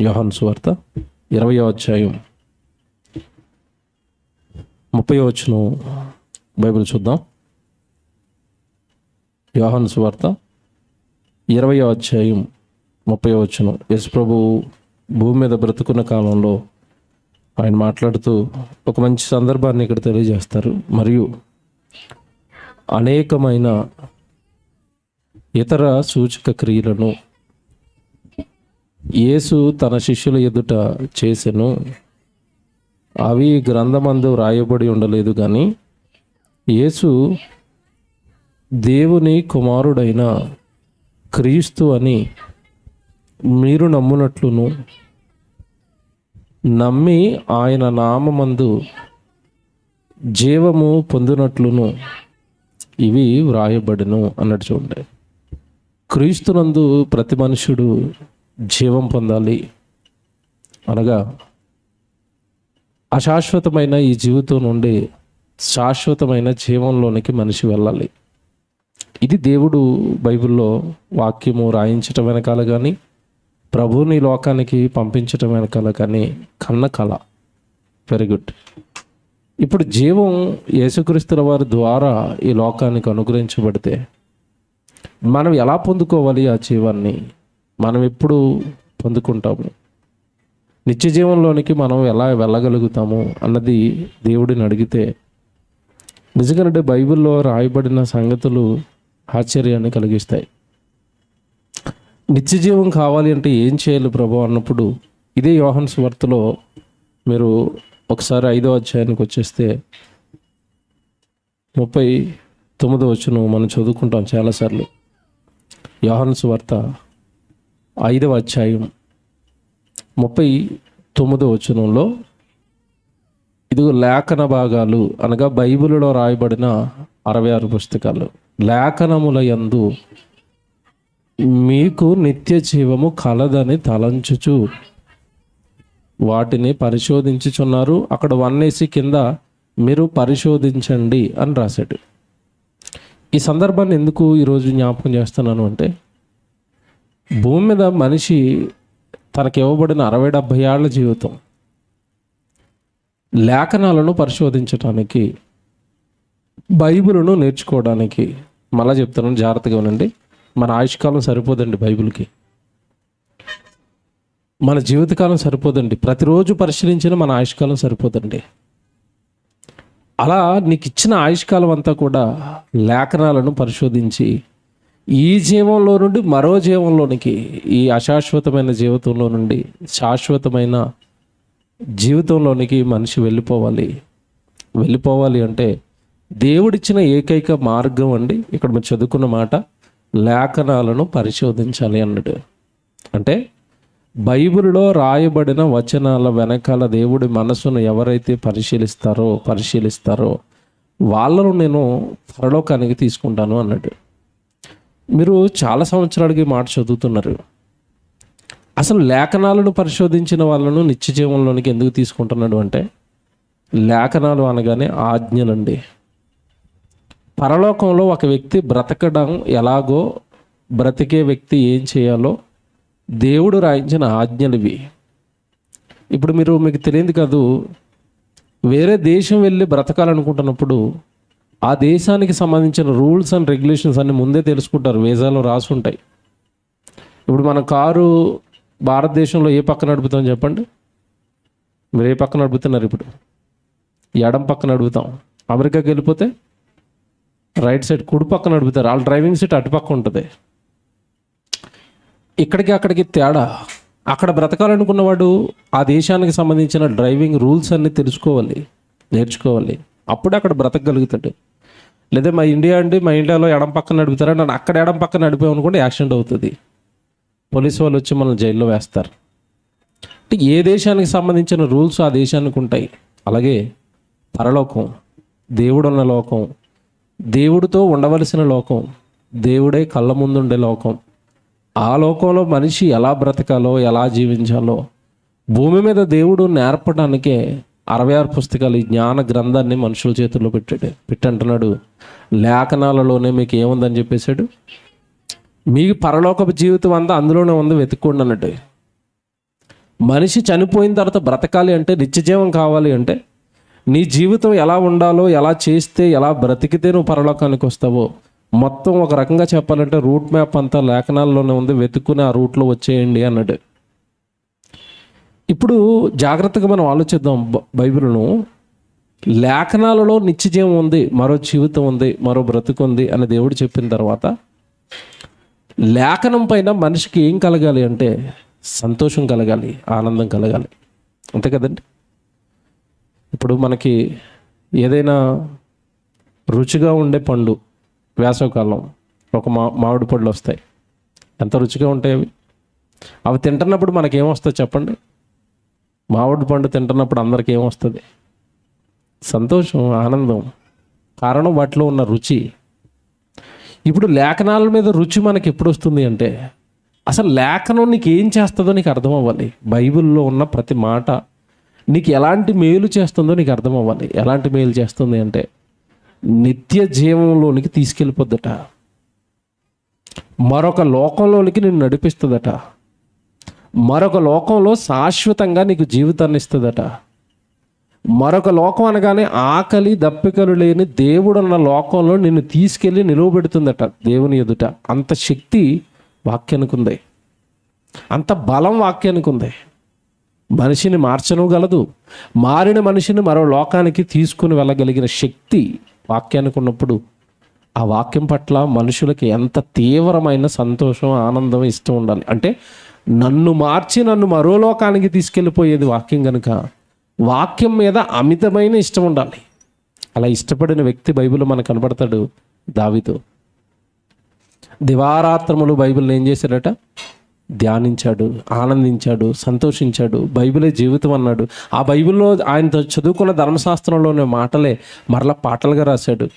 యోహాను సువార్త 20వ అధ్యాయం 30వ వచనం బైబిల్ చూద్దాం. యోహాను సువార్త 20వ అధ్యాయం 30వ వచనం. యేసు ప్రభువు భూమి మీద బ్రతుకున్న కాలంలో ఆయన మాట్లాడుతూ ఒక మంచి సందర్భాన్ని ఇక్కడ తెలియజేస్తారు. మరియు అనేకమైన ఇతర సూచక క్రియలను యేసు తన శిష్యుల ఎదుట చేసెను. అవి గ్రంథమందు రాయబడి ఉండలేదు, కానీ యేసు దేవుని కుమారుడైన క్రీస్తు అని మీరు నమ్మునట్లును, నమ్మి ఆయన నామమందు జీవము పొందినట్లును ఇవి వ్రాయబడిను అన్నట్టు చూడండి. క్రీస్తునందు ప్రతి మనుషుడు జీవం పొందాలి అనగా అశాశ్వతమైన ఈ జీవితం నుండి శాశ్వతమైన జీవంలోనికి మనిషి వెళ్ళాలి. ఇది దేవుడు బైబిల్లో వాక్యము రాయించటం వెనకాల కానీ, ప్రభువుని లోకానికి పంపించటం వెనకాల కానీ కన్న కళ. Very good. ఇప్పుడు జీవం యేసుక్రీస్తుల వారి ద్వారా ఈ లోకానికి అనుగ్రహించబడితే మనం ఎలా పొందుకోవాలి? ఆ జీవాన్ని మనం ఎప్పుడు పొందుకుంటాము? నిత్య జీవంలోనికి మనం ఎలా వెళ్ళగలుగుతాము అన్నది దేవుడిని అడిగితే, నిజంగానంటే బైబిల్లో రాయబడిన సంగతులు ఆశ్చర్యాన్ని కలిగిస్తాయి. నిత్య జీవం కావాలి అంటే ఏం చేయాలి ప్రభు అన్నప్పుడు, ఇదే యోహాను సువార్తలో మీరు ఒకసారి 5వ అధ్యాయానికి వచ్చేస్తే 39వ వచనం మనం చదువుకుంటాం చాలాసార్లు. యోహాను సువార్త 5వ అధ్యాయం 39వ వచనంలో, ఇదిగో లేఖన భాగాలు అనగా బైబిల్లో రాయబడిన 66 పుస్తకాలు, లేఖనముల యందు మీకు నిత్య జీవము కలదని తలంచుచు వాటిని పరిశోధించుచున్నారు. అక్కడ 1 కింద మీరు పరిశోధించండి అని రాశాడు. ఈ సందర్భాన్ని ఎందుకు ఈరోజు జ్ఞాపకం చేస్తున్నాను అంటే, భూమి మీద మనిషి తనకి ఇవ్వబడిన 60-70 ఏళ్ల జీవితం లేఖనాలను పరిశోధించటానికి, బైబిలును నేర్చుకోవడానికి, మళ్ళా చెప్తున్నాను జాగ్రత్తగా వినండి, మన ఆయుష్కాలం సరిపోదండి బైబిల్కి, మన జీవితకాలం సరిపోదండి, ప్రతిరోజు పరిశీలించిన మన ఆయుష్కాలం సరిపోదండి. అలా నీకు ఇచ్చిన ఆయుష్కాలం అంతా కూడా లేఖనాలను పరిశోధించి ఈ జీవంలో నుండి మరో జీవంలోనికి, ఈ అశాశ్వతమైన జీవితంలో నుండి శాశ్వతమైన జీవితంలోనికి మనిషి వెళ్ళిపోవాలి అంటే దేవుడిచ్చిన ఏకైక మార్గం అండి, ఇక్కడ మీరు చదువుకున్న మాట, లేఖనాలను పరిశోధించాలి అన్నాడు. అంటే బైబిల్లో రాయబడిన వచనాల వెనకాల దేవుడి మనసును ఎవరైతే పరిశీలిస్తారో వాళ్ళను నేను పరలోకానికి తీసుకుంటాను అన్నాడు. మీరు చాలా సంవత్సరాలకి మాట చదువుతున్నారు. అసలు లేఖనాలను పరిశోధించిన వాళ్ళను నిత్య జీవంలోనికి ఎందుకు తీసుకుంటున్నాడు అంటే, లేఖనాలు అనగానే ఆజ్ఞలండి. పరలోకంలో ఒక వ్యక్తి బ్రతకడం ఎలాగో, బ్రతికే వ్యక్తి ఏం చేయాలో దేవుడు రాయించిన ఆజ్ఞలు ఇవి. ఇప్పుడు మీకు తెలియదు కాదు, వేరే దేశం వెళ్ళి బ్రతకాలనుకుంటున్నప్పుడు ఆ దేశానికి సంబంధించిన రూల్స్ అండ్ రెగ్యులేషన్స్ అన్ని ముందే తెలుసుకుంటారు, వీసాలో రాసి ఉంటాయి. ఇప్పుడు మన కారు భారతదేశంలో ఏ పక్క నడుపుతాం చెప్పండి? మీరు ఏ పక్క నడుపుతున్నారు? ఇప్పుడు ఎడం పక్క నడుపుతాం. అమెరికాకి వెళ్ళిపోతే రైట్ సైడ్ కుడి పక్క నడుపుతారు. వాళ్ళ డ్రైవింగ్ సీట్ అటుపక్క ఉంటుంది. ఇక్కడికి అక్కడికి తేడా. అక్కడ బ్రతకాలనుకున్నవాడు ఆ దేశానికి సంబంధించిన డ్రైవింగ్ రూల్స్ అన్నీ నేర్చుకోవాలి. అప్పుడే అక్కడ బ్రతకగలుగుతాడు. లేదా మా ఇండియాలో ఎడం పక్కన నడుపుతారా, నన్ను అక్కడ ఎడం పక్కన నడిపామనుకోండి యాక్సిడెంట్ అవుతుంది, పోలీసు వాళ్ళు వచ్చి మనల్ని జైల్లో వేస్తారు. అంటే ఏ దేశానికి సంబంధించిన రూల్స్ ఆ దేశానికి ఉంటాయి. అలాగే పరలోకం, దేవుడున్న లోకం, దేవుడితో ఉండవలసిన లోకం, దేవుడే కళ్ళ ముందుండే లోకం. ఆ లోకంలో మనిషి ఎలా బ్రతకాలో, ఎలా జీవించాలో భూమి మీద దేవుడు నేర్పడానికే 66 పుస్తకాలు, ఈ జ్ఞాన గ్రంథాన్ని మనుషుల చేతుల్లో పెట్టంటున్నాడు. లేఖనాలలోనే మీకు ఏముందని చెప్పేశాడు, మీ పరలోకపు జీవితం అంతా అందులోనే ఉంది, వెతుక్కోండి అన్నట్టు. మనిషి చనిపోయిన తర్వాత బ్రతకాలి అంటే, నిత్యజీవం కావాలి అంటే, నీ జీవితం ఎలా ఉండాలో, ఎలా చేస్తే, ఎలా బ్రతికితే నువ్వు పరలోకానికి వస్తావో మొత్తం ఒక రకంగా చెప్పాలంటే రూట్ మ్యాప్ అంతా లేఖనాల్లోనే ఉంది, వెతుక్కుని ఆ రూట్లో వచ్చేయండి అన్నాడు. ఇప్పుడు జాగ్రత్తగా మనం ఆలోచిద్దాం. బైబిల్ను లేఖనాలలో నిత్యజీవం ఉంది, మరో జీవితం ఉంది, మరో బ్రతుకు ఉంది అని దేవుడు చెప్పిన తర్వాత లేఖనం పైన మనిషికి ఏం కలగాలి అంటే సంతోషం కలగాలి, ఆనందం కలగాలి, అంతే కదండి. ఇప్పుడు మనకి ఏదైనా రుచిగా ఉండే పండు వేసవికాలం ఒక మామిడి పళ్ళు వస్తాయి, ఎంత రుచిగా ఉంటాయి అవి. అవి తింటున్నప్పుడు మనకేమొస్తుంది చెప్పండి? మామిడి పండు తింటున్నప్పుడు అందరికీ ఏమొస్తుంది? సంతోషం, ఆనందం. కారణం వాటిలో ఉన్న రుచి. ఇప్పుడు లేఖనాల మీద రుచి మనకి ఎప్పుడు వస్తుంది అంటే, అసలు లేఖనం నీకు ఏం చేస్తుందో నీకు అర్థం అవ్వాలి. బైబిల్లో ఉన్న ప్రతి మాట నీకు ఎలాంటి మేలు చేస్తుందో నీకు అర్థం అవ్వాలి. ఎలాంటి మేలు చేస్తుంది అంటే నిత్య జీవంలోనికి తీసుకెళ్ళిపోద్దట, మరొక లోకంలోనికి నిన్ను నడిపిస్తుందట, మరొక లోకంలో శాశ్వతంగా నీకు జీవితాన్ని ఇస్తుందట. మరొక లోకం అనగానే ఆకలి దప్పికలు లేని దేవుడున్న లోకంలో నిన్ను తీసుకెళ్ళి నిలువబెడుతుందట దేవుని ఎదుట. అంత శక్తి వాక్యానికి ఉంది, అంత బలం వాక్యానికి ఉంది. మనిషిని మార్చనగలదు, మారిన మనిషిని మరో లోకానికి తీసుకుని వెళ్ళగలిగిన శక్తి వాక్యానికి ఉన్నప్పుడు ఆ వాక్యం పట్ల మనుషులకి ఎంత తీవ్రమైన సంతోషం, ఆనందం, ఇష్టం ఉండాలి. అంటే నన్ను మార్చి నన్ను మరో లోకానికి తీసుకెళ్ళిపోయేది వాక్యం కనుక వాక్యం మీద అమితమైన ఇష్టం ఉండాలి. అలా ఇష్టపడిన వ్యక్తి బైబిల్లో మనకు కనబడతాడు దావీదు. దివారాత్రములు బైబిల్ని ఏం చేశాడట? ధ్యానించాడు, ఆనందించాడు, సంతోషించాడు. బైబిలే జీవితం అన్నాడు. ఆ బైబిల్లో ఆయన చదువుకున్న ధర్మశాస్త్రంలోని మాటలే మరలా పాటలుగా రాశాడు.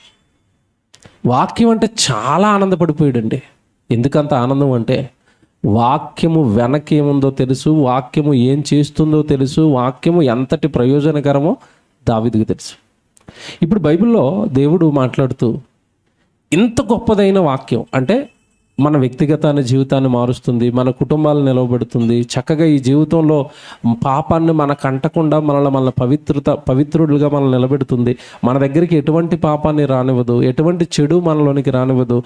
వాక్యం అంటే చాలా ఆనందపడిపోయాడండి. ఎందుకంత ఆనందం అంటే వాక్యము వెనకేముందో తెలుసు, వాక్యము ఏం చేస్తుందో తెలుసు, వాక్యము ఎంతటి ప్రయోజనకరమో దావీదుకు తెలుసు. ఇప్పుడు బైబిల్లో దేవుడు మాట్లాడుతూ ఇంత గొప్పదైన వాక్యం అంటే మన వ్యక్తిగతాన్ని జీవితాన్ని మారుస్తుంది, మన కుటుంబాలను నిలవబెడుతుంది, చక్కగా ఈ జీవితంలో పాపాన్ని మనకు అంటకుండా మన పవిత్రులుగా మనల్ని నిలబెడుతుంది, మన దగ్గరికి ఎటువంటి పాపాన్ని రానివ్వదు, ఎటువంటి చెడు మనలోనికి రానివ్వదు,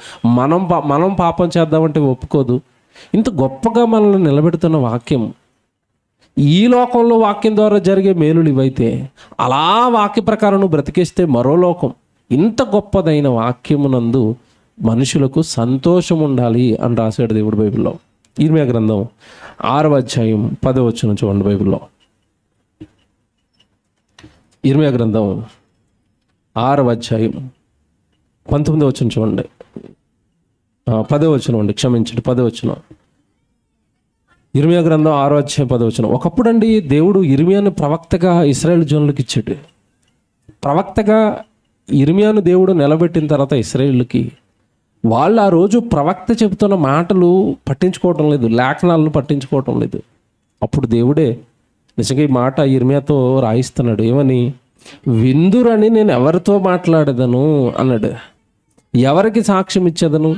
మనం పాపం చేద్దామంటే ఒప్పుకోదు. ఇంత గొప్పగా మనల్ని నిలబెడుతున్న వాక్యం, ఈ లోకంలో వాక్యం ద్వారా జరిగే మేలులు ఇవైతే, అలా వాక్య ప్రకారం నువ్వు బ్రతికేస్తే మరో లోకం. ఇంత గొప్పదైన వాక్యమునందు మనుషులకు సంతోషం ఉండాలి అని రాశాడు దేవుడు బైబిల్లో. ఇర్మియా గ్రంథం 6వ అధ్యాయం 10వ వచనం చూడండి. బైబిల్లో ఇర్మియా గ్రంథం 6వ అధ్యాయం 19వ వచనం చూడండి. 10వ వచనం అండి, క్షమించండి, 10వ వచనం. ఇర్మియా గ్రంథం 6వ అధ్యాయం 10వ వచనం. ఒకప్పుడు అండి దేవుడు ఇర్మియాను ప్రవక్తగా ఇశ్రాయేలు జనులకు ఇచ్చాడు. ప్రవక్తగా ఇర్మియాను దేవుడు నిలబెట్టిన తర్వాత ఇశ్రాయేలుకి వాళ్ళు ఆ రోజు ప్రవక్త చెబుతున్న మాటలు పట్టించుకోవటం లేదు, లేఖనాలను పట్టించుకోవటం లేదు. అప్పుడు దేవుడే నిజంగా ఈ మాట ఇర్మియాతో రాయిస్తున్నాడు. ఏమని? విందురని నేను ఎవరితో మాట్లాడేదను అన్నాడు. ఎవరికి సాక్ష్యం ఇచ్చేదను?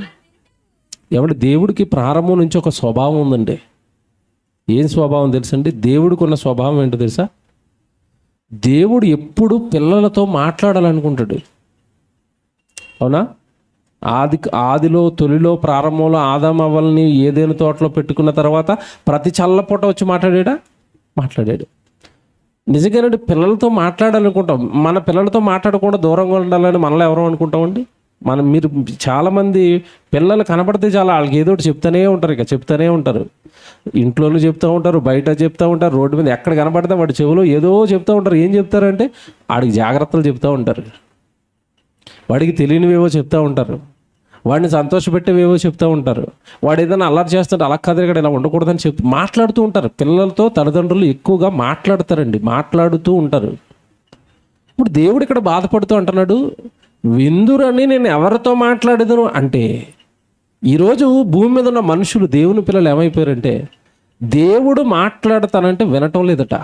దేవుడికి ప్రారంభం నుంచి ఒక స్వభావం ఉందండి. ఏం స్వభావం తెలుసండి? దేవుడికి ఉన్న స్వభావం ఏంటో తెలుసా? దేవుడు ఎప్పుడు పిల్లలతో మాట్లాడాలనుకుంటాడు. అవునా? ఆదిలో తొలిలో ప్రారంభంలో ఆదాము అవ్వల్ని ఏదైనా తోటలో పెట్టుకున్న తర్వాత ప్రతి చల్లపూట వచ్చి మాట్లాడాడు. నిజంగానండి పిల్లలతో మాట్లాడాలనుకుంటాం. మన పిల్లలతో మాట్లాడకుండా దూరంగా ఉండాలని మనలో ఎవరో అనుకుంటామండి. మీరు చాలామంది పిల్లలు కనపడితే చాలా వాళ్ళకి ఏదో ఒకటి చెప్తూనే ఉంటారు. ఇంట్లోనూ చెప్తూ ఉంటారు, బయట చెప్తూ ఉంటారు, రోడ్డు మీద ఎక్కడ కనపడితే వాడి చెవిలో ఏదో చెప్తూ ఉంటారు. ఏం చెప్తారంటే వాడికి జాగ్రత్తలు చెప్తూ ఉంటారు, వాడికి తెలియనివేవో చెప్తూ ఉంటారు, వాడిని సంతోషపెట్టేవేవో చెప్తూ ఉంటారు. వాడు ఏదైనా అల్లరి చేస్తుంటే అలా కాదు ఇక్కడ ఇలా ఉండకూడదని మాట్లాడుతూ ఉంటారు. పిల్లలతో తల్లిదండ్రులు ఎక్కువగా మాట్లాడుతూ ఉంటారు. ఇప్పుడు దేవుడు ఇక్కడ బాధపడుతూ అంటున్నాడు, విందురని నేను ఎవరితో మాట్లాడేదను అంటే, ఈరోజు భూమి మీద ఉన్న మనుషులు, దేవుని పిల్లలు ఏమైపోయారంటే దేవుడు మాట్లాడతానంటే వినటం లేదట.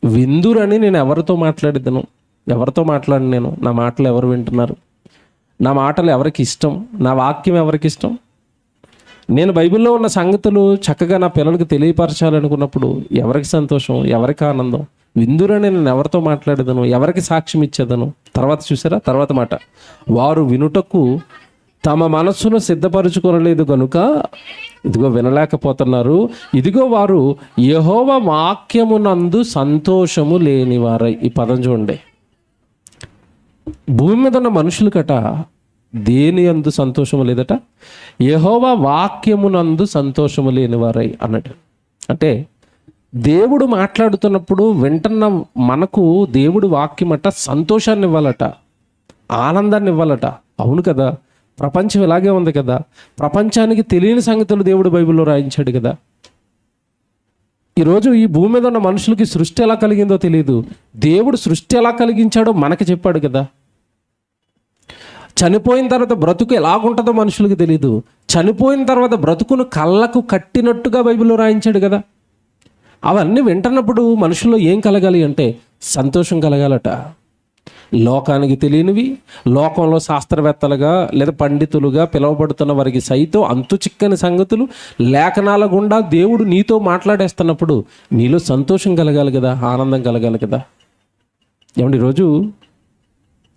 విందురని నేను ఎవరితో మాట్లాడేదను? ఎవరితో మాట్లాడి నేను? నా మాటలు ఎవరు వింటున్నారు? నా మాటలు ఎవరికి ఇష్టం? నా వాక్యం ఎవరికి ఇష్టం? నేను బైబిల్లో ఉన్న సంగతులు చక్కగా నా పిల్లలకి తెలియపరచాలనుకున్నప్పుడు ఎవరికి సంతోషం, ఎవరికి ఆనందం? విందురని నేను ఎవరితో మాట్లాడేదను, ఎవరికి సాక్ష్యం ఇచ్చేదను? తర్వాత చూసారా, తర్వాత మాట, వారు వినుటకు తమ మనస్సును సిద్ధపరచుకొనలేదు కనుక ఇదిగో వినలేకపోతున్నారు. ఇదిగో వారు యెహోవా వాక్యమునందు సంతోషము లేనివారై. ఈ పదం చూడండి. భూమి మీద ఉన్న మనుషులకట దేని యందు సంతోషము లేదట? యెహోవా వాక్యమునందు సంతోషము లేనివారై అన్నట్టు. అంటే దేవుడు మాట్లాడుతున్నప్పుడు వింటున్న మనకు దేవుడు వాక్యం అట సంతోషాన్ని ఇవ్వాలట, ఆనందాన్ని ఇవ్వాలట. అవును కదా, ప్రపంచం ఇలాగే ఉంది కదా. ప్రపంచానికి తెలియని సంగతులు దేవుడు బైబిల్లో రాయించాడు కదా. ఈరోజు ఈ భూమి మీద ఉన్న మనుషులకి సృష్టి ఎలా కలిగిందో తెలియదు. దేవుడు సృష్టి ఎలా కలిగించాడో మనకి చెప్పాడు కదా. చనిపోయిన తర్వాత బ్రతుకు ఎలాగుంటుందో మనుషులకు తెలియదు. చనిపోయిన తర్వాత బ్రతుకును కళ్ళకు కట్టినట్టుగా బైబిల్లో రాయించాడు కదా. అవన్నీ వింటున్నప్పుడు మనుషుల్లో ఏం కలగాలి అంటే సంతోషం కలగాలట. లోకానికి తెలియనివి, లోకంలో శాస్త్రవేత్తలుగా లేదా పండితులుగా పిలువబడుతున్న వారికి సైతం అంతు చిక్కని సంగతులు లేఖనాల గుండా దేవుడు నీతో మాట్లాడేస్తున్నప్పుడు నీలో సంతోషం కలగాలి కదా, ఆనందం కలగాలి కదా. ఏమండి, ఈరోజు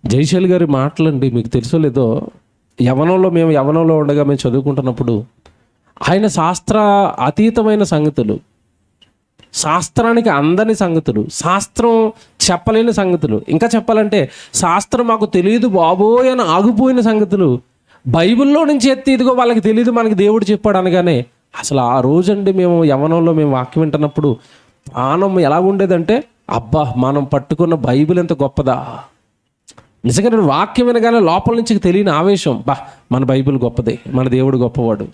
జైశైల్ గారి మాటలండి మీకు తెలుసో లేదో, మేము యవనంలో ఉండగా మేము చదువుకుంటున్నప్పుడు ఆయన శాస్త్ర అతీతమైన సంగతులు, శాస్త్రానికి అందని సంగతులు, శాస్త్రం చెప్పలేని సంగతులు, ఇంకా చెప్పాలంటే శాస్త్రం మాకు తెలియదు బాబోయ్ అని ఆగిపోయిన సంగతులు బైబిల్లో నుంచి ఎత్తి ఇదిగో వాళ్ళకి తెలియదు మనకి దేవుడు చెప్పాడు అనగానే అసలు ఆ రోజండి మేము యవనంలో మేము వాక్యం వింటున్నప్పుడు ప్రాణం ఎలా ఉండేదంటే, అబ్బా మనం పట్టుకున్న బైబిల్ ఎంత గొప్పదా. నిజంగా నేను వాక్యం వినగానే లోపల నుంచి తెలియని ఆవేశం, మన బైబిల్ గొప్పదే, మన దేవుడు గొప్పవాడు.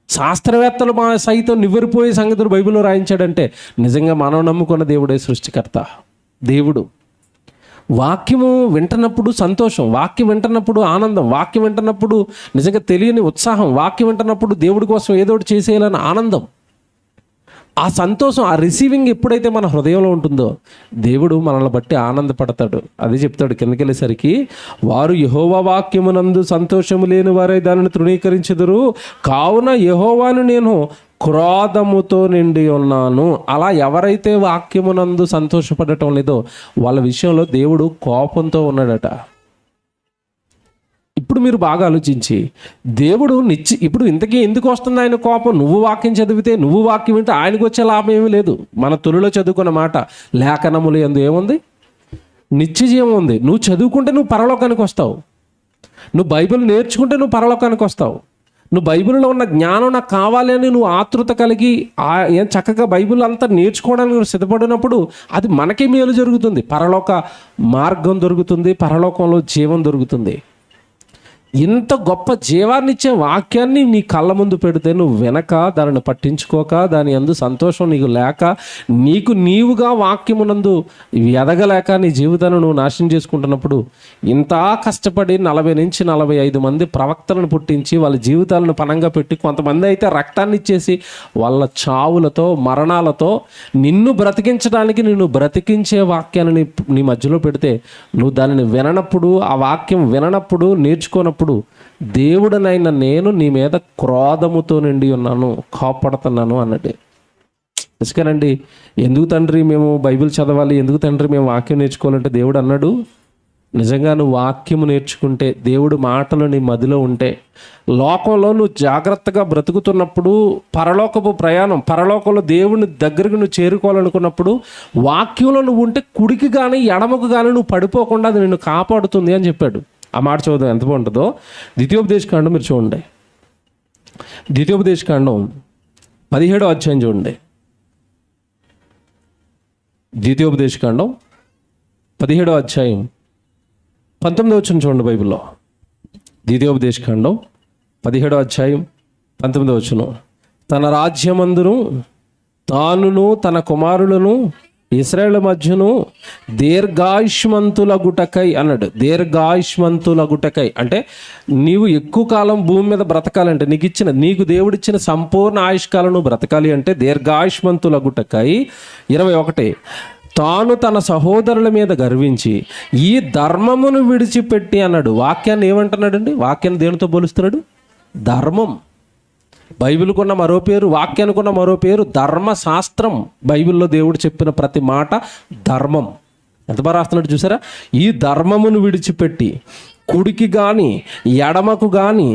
శాస్త్రవేత్తలు మా సైతం నివ్వెరిపోయే సంగతులు బైబిల్లో రాయించాడంటే నిజంగా మనం నమ్ముకున్న దేవుడే సృష్టికర్త. దేవుడు వాక్యము వింటున్నప్పుడు సంతోషం, వాక్యం వింటున్నప్పుడు ఆనందం, వాక్యం వింటున్నప్పుడు నిజంగా తెలియని ఉత్సాహం, వాక్యం వింటున్నప్పుడు దేవుడి కోసం ఏదో ఒకటి చేసేయాలని ఆనందం. ఆ సంతోషం, ఆ రిసీవింగ్ ఎప్పుడైతే మన హృదయంలో ఉంటుందో దేవుడు మనల్ని బట్టి ఆనందపడతాడు. అదే చెప్తాడు కిందకి వెళ్ళేసరికి, వారు యెహోవా వాక్యమునందు సంతోషము లేని వారై దానిని తృణీకరించెదరు, కావున యెహోవాను నేను క్రోధముతో నిండి ఉన్నాను. అలా ఎవరైతే వాక్యమునందు సంతోషపడటం లేదో వాళ్ళ విషయంలో దేవుడు కోపంతో ఉన్నాడట. ఇప్పుడు మీరు బాగా ఆలోచించి, దేవుడు ఇప్పుడు ఇంతకీ ఎందుకు వస్తుంది ఆయన కోపం? నువ్వు వాక్యం చదివితే, నువ్వు వాక్యం వింటే ఆయనకు వచ్చే లాభం ఏమీ లేదు. మన తొలిలో చదువుకున్న మాట, లేఖనములు యందు ఏముంది? నిత్యజీవం ఉంది. నువ్వు చదువుకుంటే నువ్వు పరలోకానికి వస్తావు. నువ్వు బైబిల్ నేర్చుకుంటే నువ్వు పరలోకానికి వస్తావు. నువ్వు బైబిల్లో ఉన్న జ్ఞానం నాకు కావాలి అని నువ్వు ఆతృత కలిగి చక్కగా బైబిల్ అంతా నేర్చుకోవడానికి సిద్ధపడినప్పుడు అది మనకే మేలు జరుగుతుంది. పరలోక మార్గం దొరుకుతుంది, పరలోకంలో జీవం దొరుకుతుంది. ఇంత గొప్ప జీవాన్ని ఇచ్చే వాక్యాన్ని నీ కళ్ళ ముందు పెడితే నువ్వు వెనక దానిని పట్టించుకోక, దాని యందు సంతోషం నీకు లేక, నీకు నీవుగా వాక్యమునందు ఎదగలేక నీ జీవితాన్ని నువ్వు నాశనం చేసుకుంటున్నప్పుడు, ఇంత కష్టపడి 40 నుంచి 45 మంది ప్రవక్తలను పుట్టించి వాళ్ళ జీవితాలను పణంగా పెట్టి, కొంతమంది అయితే రక్తాన్ని ఇచ్చేసి వాళ్ళ చావులతో మరణాలతో నిన్ను బ్రతికించడానికి నిన్ను బ్రతికించే వాక్యాన్ని నీ మధ్యలో పెడితే నువ్వు దానిని విననప్పుడు, ఆ వాక్యం విననప్పుడు, నేర్చుకోనప్పుడు దేవుడనైనా నేను నీ మీద క్రోధముతో నిండి ఉన్నాను, కోపడుతున్నాను అన్నట్టే. నిజమేనండి. ఎందుకు తండ్రి మేము బైబిల్ చదవాలి, ఎందుకు తండ్రి మేము వాక్యం నేర్చుకోవాలంటే దేవుడు అన్నాడు, నిజంగా నువ్వు వాక్యము నేర్చుకుంటే, దేవుడు మాటలు నీ మదిలో ఉంటే, లోకంలో నువ్వు జాగ్రత్తగా బ్రతుకుతున్నప్పుడు, పరలోకపు ప్రయాణం, పరలోకంలో దేవుని దగ్గరికి నువ్వు చేరుకోవాలనుకున్నప్పుడు వాక్యంలో నువ్వు ఉంటే కుడికి కానీ ఎడమకు కానీ నువ్వు పడిపోకుండా అది నిన్ను కాపాడుతుంది అని చెప్పాడు. ఆ మాట చదువుదాం ఎంత బాగుంటుందో. ద్వితీయోపదేశకాండం మీరు చూడండి. ద్వితీయోపదేశకాండం 17వ అధ్యాయం చూడండి. ద్వితీయోపదేశకాండం 17వ అధ్యాయం 19వ వచనం చూడండి బైబిల్లో. ద్వితీయోపదేశకాండం 17వ అధ్యాయం 19వ వచనం. తన రాజ్యమందును తానును తన కుమారులను ఇశ్రాయేలు మధ్యను దీర్ఘాయుష్మంతులగుటకై అన్నాడు. దీర్ఘాయుష్మంతులగుటకై అంటే నీవు ఎక్కువ కాలం భూమి మీద బ్రతకాలంటే, నీకు దేవుడిచ్చిన సంపూర్ణ ఆయుష్కాలం నువ్వు బ్రతకాలి అంటే దీర్ఘాయుష్మంతులగుటకై. 21 తాను తన సహోదరుల మీద గర్వించి ఈ ధర్మమును విడిచిపెట్టి అన్నాడు. వాక్యాన్ని ఏమంటున్నాడండి? వాక్యాన్ని దేనితో పోలుస్తున్నాడు? ధర్మం. బైబిల్కి ఉన్న మరో పేరు, వాక్యానికి ఉన్న మరో పేరు ధర్మశాస్త్రం. బైబిల్లో దేవుడు చెప్పిన ప్రతి మాట ధర్మం. ఎంత బాగా రాస్తున్నాడు చూసారా? ఈ ధర్మమును విడిచిపెట్టి కుడికి కానీ ఎడమకు కానీ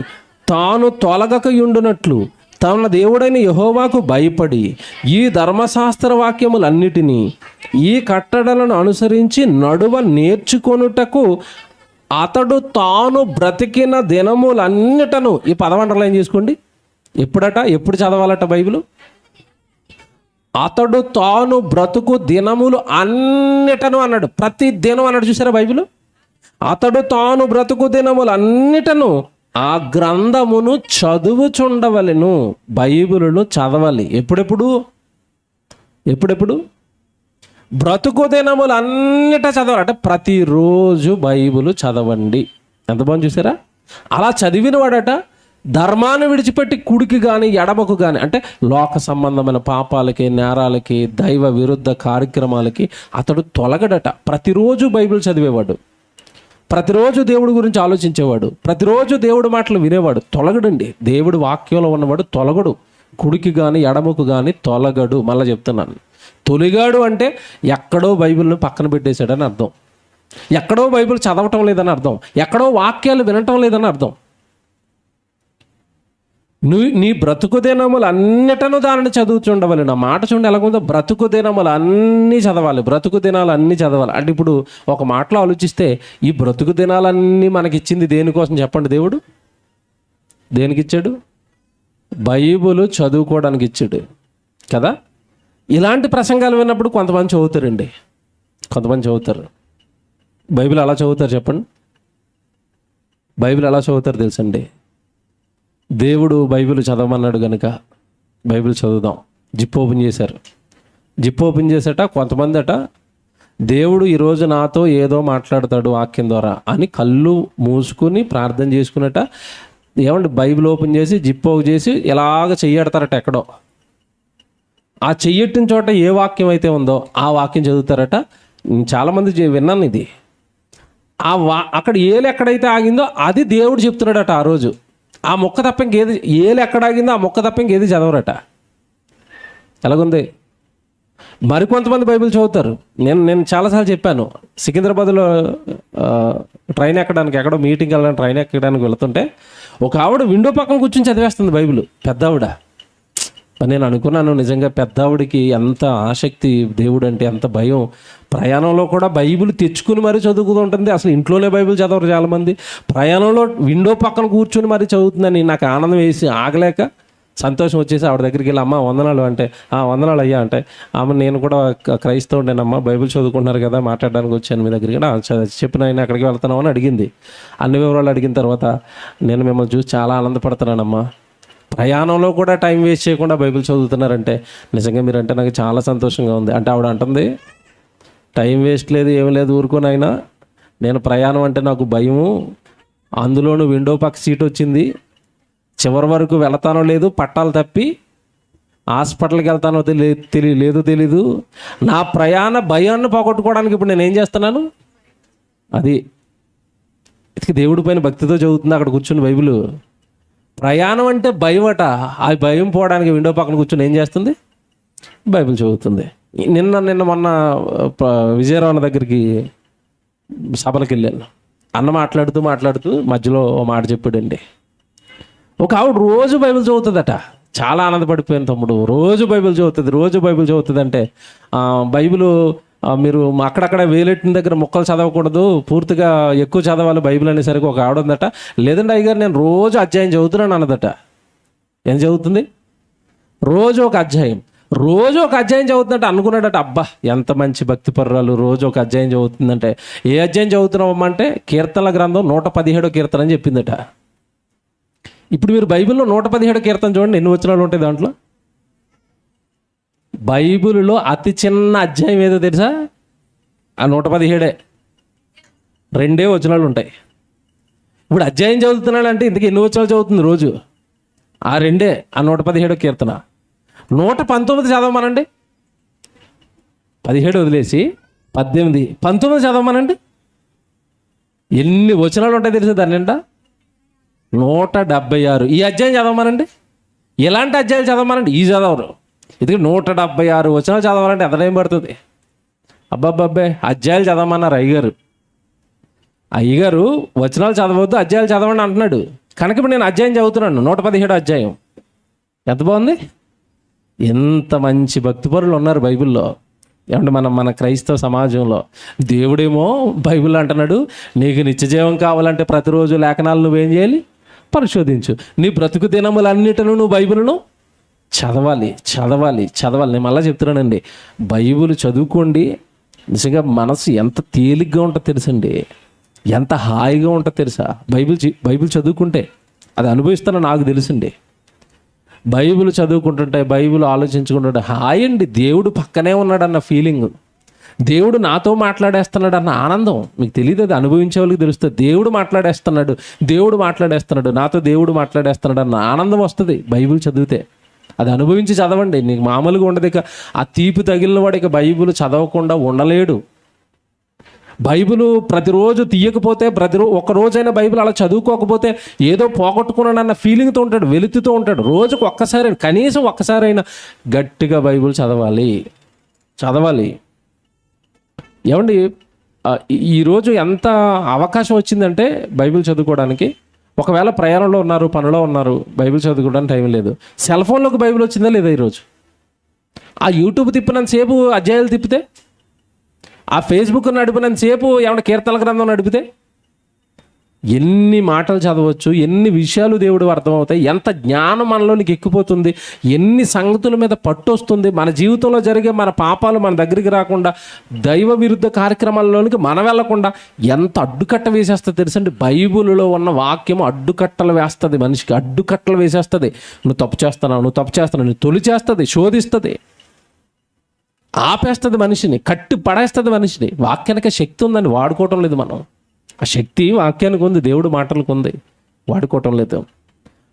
తాను తొలగకయుండునట్లు తన దేవుడైన యెహోవాకు భయపడి ఈ ధర్మశాస్త్ర వాక్యములన్నిటినీ ఈ కట్టడలను అనుసరించి నడువ నేర్చుకొనుటకు అతడు తాను బ్రతికిన దినములన్నిటను, ఈ పదవంటర్లు చేసుకోండి, ఎప్పుడు చదవాలట బైబిల్? అతడు తాను బ్రతుకు దినములు అన్నిటను అన్నాడు. ప్రతి దినం అన్నాడు చూసారా బైబిల్? అతడు తాను బ్రతుకు దినములు అన్నిటను ఆ గ్రంథమును చదువుచుండవలెను. బైబిలును చదవాలి. ఎప్పుడెప్పుడు? బ్రతుకు దినములు అన్నిట చదవాలి. అంటే ప్రతిరోజు బైబిల్ చదవండి. ఎంత బాగుంది చూసారా? అలా చదివిన వాడట ధర్మాన్ని విడిచిపెట్టి కుడికి కానీ ఎడమకు కానీ, అంటే లోక సంబంధమైన పాపాలకి, నేరాలకి, దైవ విరుద్ధ కార్యక్రమాలకి అతడు తొలగడట. ప్రతిరోజు బైబిల్ చదివేవాడు, ప్రతిరోజు దేవుడి గురించి ఆలోచించేవాడు, ప్రతిరోజు దేవుడి మాటలు వినేవాడు. తొలగడండి. దేవుడి వాక్యంలో ఉన్నవాడు తొలగడు. కుడికి కానీ ఎడమకు కానీ తొలగడు. మళ్ళీ చెప్తున్నాను, తొలిగాడు అంటే ఎక్కడో బైబిల్ని పక్కన పెట్టేశాడని అర్థం, ఎక్కడో బైబిల్ చదవటం లేదని అర్థం, ఎక్కడో వాక్యాలు వినటం లేదని అర్థం. నీ బ్రతుకు దినములు అన్నిటను దానిని చదువుతుండవాలి. నా మాట చూడండి ఎలాగుందో. బ్రతుకు దినములు అన్నీ చదవాలి, బ్రతుకు దినాలు అన్నీ చదవాలి. అంటే ఇప్పుడు ఒక మాటలో ఆలోచిస్తే ఈ బ్రతుకు దినాలన్నీ మనకిచ్చింది దేనికోసం చెప్పండి? దేవుడు దేనికి ఇచ్చాడు? బైబిల్ చదువుకోవడానికి ఇచ్చాడు కదా. ఇలాంటి ప్రసంగాలు విన్నప్పుడు కొంతమంది చదువుతారండి, కొంతమంది చదువుతారు. బైబిల్ ఎలా చదువుతారు చెప్పండి? బైబిల్ ఎలా చదువుతారు తెలుసండి? దేవుడు బైబిల్ చదవమన్నాడు కనుక బైబిల్ చదువుదాం. జిప్ ఓపెన్ చేశారు. జిప్ ఓపెన్ చేసేట కొంతమంది అట దేవుడు ఈరోజు నాతో ఏదో మాట్లాడతాడు వాక్యం ద్వారా అని కళ్ళు మూసుకుని ప్రార్థన చేసుకున్నట. ఏమంటే బైబిల్ ఓపెన్ చేసి జిప్ ఓపెన్ చేసి ఇలాగ చెయ్యడతారట. ఎక్కడో ఆ చెయ్యట్టిన చోట ఏ వాక్యం అయితే ఉందో ఆ వాక్యం చదువుతారట. చాలామంది విన్నాను ఇది. అక్కడ ఏలు ఎక్కడైతే ఆగిందో అది దేవుడు చెప్తున్నాడట ఆ రోజు. ఆ మొక్క తప్ప ఇంకేది, ఏలు ఎక్కడ ఆగిందో ఆ మొక్క తప్ప ఇంకేది చదవరట. ఎలాగుంది? మరికొంతమంది బైబిల్ చదువుతారు. నేను చాలాసార్లు చెప్పాను, సికింద్రాబాద్లో ట్రైన్ ఎక్కడానికి, ఎక్కడో మీటింగ్ వెళ్ళడానికి ట్రైన్ ఎక్కడానికి వెళుతుంటే ఒక ఆవిడ విండో పక్కన కూర్చొని చదివేస్తుంది బైబిల్. పెద్ద ఆవిడ. నేను అనుకున్నాను నిజంగా పెద్ద ఆవిడికి ఎంత ఆసక్తి, దేవుడు అంటే ఎంత భయం. ప్రయాణంలో కూడా బైబిల్ తెచ్చుకుని మరీ చదువుతూ ఉంటుంది. అసలు ఇంట్లోనే బైబిల్ చదవరు చాలామంది. ప్రయాణంలో విండో పక్కన కూర్చొని మరీ చదువుతుందని నాకు ఆనందం వేసి ఆగలేక సంతోషం వచ్చేసి ఆవిడ దగ్గరికి వెళ్ళి, అమ్మ వందనాలు అంటే, వందనాలు అయ్యా అంటే, ఆమె నేను కూడా క్రైస్తవుడేనమ్మా, బైబిల్ చదువుకుంటున్నారు కదా, మాట్లాడడానికి వచ్చాను మీ దగ్గరికి. చెప్పిన ఆయన ఎక్కడికి వెళ్తున్నావు అని అడిగింది. అన్ని వివరాలు అడిగిన తర్వాత నేను మిమ్మల్ని చూసి చాలా ఆనందపడుతున్నానమ్మా, ప్రయాణంలో కూడా టైం వేస్ట్ చేయకుండా బైబిల్ చదువుతున్నారంటే నిజంగా మీరంటే నాకు చాలా సంతోషంగా ఉంది అంటే ఆవిడ అంటుంది, టైం వేస్ట్ లేదు ఏం లేదు ఊరుకోనైనా, నేను ప్రయాణం అంటే నాకు భయము, అందులోనూ విండో పక్క సీట్ వచ్చింది, చివరి వరకు వెళతానో లేదు, పట్టాలు తప్పి హాస్పిటల్కి వెళ్తానో తెలీదు, నా ప్రయాణ భయాన్ని పోగొట్టుకోవడానికి ఇప్పుడు నేను ఏం చేస్తున్నాను? అది దేవుడి పైన భక్తితో చదువుతుంది అక్కడ కూర్చుని బైబిల్. ప్రయాణం అంటే భయం అట. ఆ భయం పోవడానికి విండో పక్కన కూర్చొని ఏం చేస్తుంది? బైబిల్ చదువుతుంది. నిన్న మొన్న విజయరావు దగ్గరికి సభలకు వెళ్ళాను. అన్న మాట్లాడుతూ మధ్యలో ఓ మాట చెప్పాడండి. ఒక ఆవిడ రోజు బైబిల్ చదువుతుందట. చాలా ఆనందపడిపోయాను తమ్ముడు. రోజు బైబిల్ చదువుతుంది అంటే బైబిల్ మీరు అక్కడక్కడ వేలెట్టిన దగ్గర ముక్కలు చదవకూడదు, పూర్తిగా ఎక్కువ చదవాలి బైబిల్ అనేసరికి ఒక ఆవిడ ఉందట, లేదండి అయ్యగారు నేను రోజు అధ్యాయం చదువుతున్నాను అన్నదట. ఏం చదువుతుంది? రోజు ఒక అధ్యాయం చదువుతుందంటే అనుకున్నాడట, అబ్బా ఎంత మంచి భక్తి పర్రాలు, రోజు ఒక అధ్యాయం చదువుతుందంటే. ఏ అధ్యాయం చదువుతున్నామంటే కీర్తనల గ్రంథం 117వ కీర్తన అని చెప్పిందట. ఇప్పుడు మీరు బైబిల్లో 117 కీర్తన చూడండి, ఎన్ని వచనాలు ఉంటాయి దాంట్లో? బైబిల్లో అతి చిన్న అధ్యాయం ఏదో తెలుసా? ఆ 117 2 వచనాలు ఉంటాయి. ఇప్పుడు అధ్యాయం చదువుతున్నాడు అంటే ఇంతకీ ఎన్ని వచనాలు చదువుతుంది రోజు? ఆ 2, ఆ 117 కీర్తన. 119 చదవమనండి, 17 వదిలేసి 18, 19 చదవమనండి. ఎన్ని వచనాలు ఉంటాయి తెలుసా దాని నిండా? 176. ఈ అధ్యాయం చదవమనండి, ఎలాంటి అధ్యాయాలు చదవమనండి ఈ చదవరు. ఇది 176 వచనాలు చదవాలంటే ఎంత టైం పడుతుంది? అబ్బాబ్బాబ్బే అధ్యాయాలు చదవమన్నారు అయ్యగారు వచనాలు చదవద్దు అధ్యాయాలు చదవండి అంటున్నాడు. కనుక ఇప్పుడు నేను అధ్యాయం చదువుతున్నాను, 117 అధ్యాయం. ఎంత బాగుంది! ఎంత మంచి భక్తిపరులు ఉన్నారు బైబిల్లో. ఏమంటే మన క్రైస్తవ సమాజంలో దేవుడేమో బైబిల్ అంటున్నాడు, నీకు నిత్యజీవం కావాలంటే ప్రతిరోజు లేఖనాలు నువ్వేం చేయాలి? పరిశోధించు. నీ బ్రతుకు దినములన్నిటిను నువ్వు బైబిల్ను చదవాలి. నేను మళ్ళీ చెప్తున్నానండి, బైబిల్ చదువుకోండి. నిజంగా మనసు ఎంత తేలిగ్గా ఉంటుందో తెలుసండి, ఎంత హాయిగా ఉంటుందో తెలుసా బైబిల్ చదువుకుంటే. అది అనుభవిస్తానో నాకు తెలుసండి. బైబిల్ చదువుకుంటుంటే, బైబిల్ ఆలోచించుకుంటుంటే హాయ్ అండి. దేవుడు పక్కనే ఉన్నాడన్న ఫీలింగ్, దేవుడు నాతో మాట్లాడేస్తున్నాడు అన్న ఆనందం మీకు తెలియదు. అది అనుభవించే వాళ్ళకి తెలుస్తుంది. దేవుడు మాట్లాడేస్తున్నాడు నాతో, దేవుడు మాట్లాడేస్తున్నాడు అన్న ఆనందం వస్తుంది బైబిల్ చదివితే. అది అనుభవించి చదవండి. నీకు మామూలుగా ఉండదు. ఇక ఆ తీపి తగిలిన వాడు ఇక బైబిల్ చదవకుండా ఉండలేడు. బైబిల్ ప్రతిరోజు తీయకపోతే, ఒక రోజైనా బైబిల్ అలా చదువుకోకపోతే ఏదో పోగొట్టుకున్నాడన్న ఫీలింగ్తో ఉంటాడు, వెలుతుతో ఉంటాడు. రోజుకు కనీసం ఒక్కసారైనా గట్టిగా బైబిల్ చదవాలి. ఏమండి, ఈరోజు ఎంత అవకాశం వచ్చిందంటే బైబిల్ చదువుకోవడానికి. ఒకవేళ ప్రయాణంలో ఉన్నారు, పనిలో ఉన్నారు, బైబిల్ చదువుకోవడానికి టైం లేదు. సెల్ ఫోన్లోకి బైబిల్ వచ్చిందా లేదా? ఈరోజు ఆ యూట్యూబ్ తిప్పినంతసేపు అధ్యాయాలు తిప్పితే, ఆ ఫేస్బుక్ నడిపినంతసేపు ఏమన్నా కీర్తన గ్రంథం నడిపితే ఎన్ని మాటలు చదవచ్చు, ఎన్ని విషయాలు దేవుడు అర్థమవుతాయి, ఎంత జ్ఞానం మనలోనికి ఎక్కిపోతుంది, ఎన్ని సంగతుల మీద పట్టు వస్తుంది. మన జీవితంలో జరిగే మన పాపాలు మన దగ్గరికి రాకుండా, దైవ విరుద్ధ కార్యక్రమాల్లోనికి మనం వెళ్లకుండా ఎంత అడ్డుకట్ట వేసేస్తుంది తెలుసండి. బైబిల్లో ఉన్న వాక్యం అడ్డుకట్టలు వేస్తుంది, మనిషికి అడ్డుకట్టలు వేసేస్తుంది. నువ్వు తప్పు చేస్తున్నావు, నువ్వు తొలి చేస్తుంది, శోధిస్తుంది, ఆపేస్తుంది మనిషిని, కట్టి పడేస్తుంది మనిషిని. వాక్యానికి శక్తి ఉందని వాడుకోవటం లేదు మనం. ఆ శక్తి వాక్యానికి ఉంది, దేవుడు మాటలకు ఉంది, వాడుకోవటం లేదు.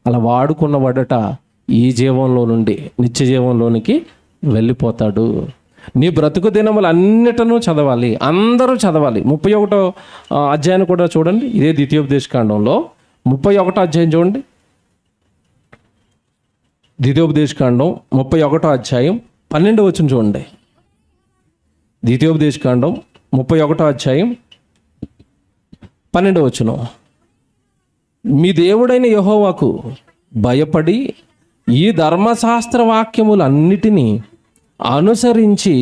అలా వాడుకున్న వాడట ఈ జీవంలో నుండి నిత్య జీవంలోనికి వెళ్ళిపోతాడు. నీ బ్రతుకు దినములు అన్నిటను చదవాలి, అందరూ చదవాలి. 31వ అధ్యాయాన్ని కూడా చూడండి. ఇదే ద్వితీయోపదేశకాండంలో 31వ అధ్యాయం చూడండి. ద్వితీయోపదేశకాండం 31వ అధ్యాయం 12వ వచనం చూడండి. ద్వితీయోపదేశకాండం 31వ అధ్యాయం 12వ వచనం. మీ దేవుడైన యెహోవాకు భయపడి ఈ ధర్మశాస్త్ర వాక్యములన్నిటినీ అనుసరించి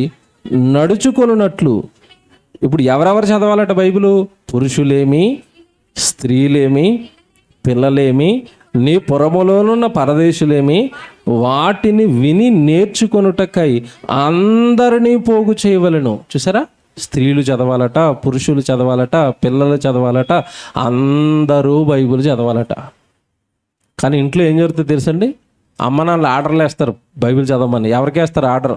నడుచుకొనున్నట్లు. ఇప్పుడు ఎవరెవరు చదవాలట బైబిలు? పురుషులేమి, స్త్రీలేమి, పిల్లలేమి, నీ పురములోనున్న పరదేశులేమి, వాటిని విని నేర్చుకొనుటకై అందరినీ పోగు చేయవలెను. చూసారా? స్త్రీలు చదవాలట, పురుషులు చదవాలట, పిల్లలు చదవాలట, అందరూ బైబిల్ చదవాలట. కానీ ఇంట్లో ఏం జరుగుతుందో తెలుసండి, అమ్మ నాన్నలు ఆర్డర్లు వేస్తారు బైబిల్ చదవమని. ఎవరికి వేస్తారు ఆర్డర్?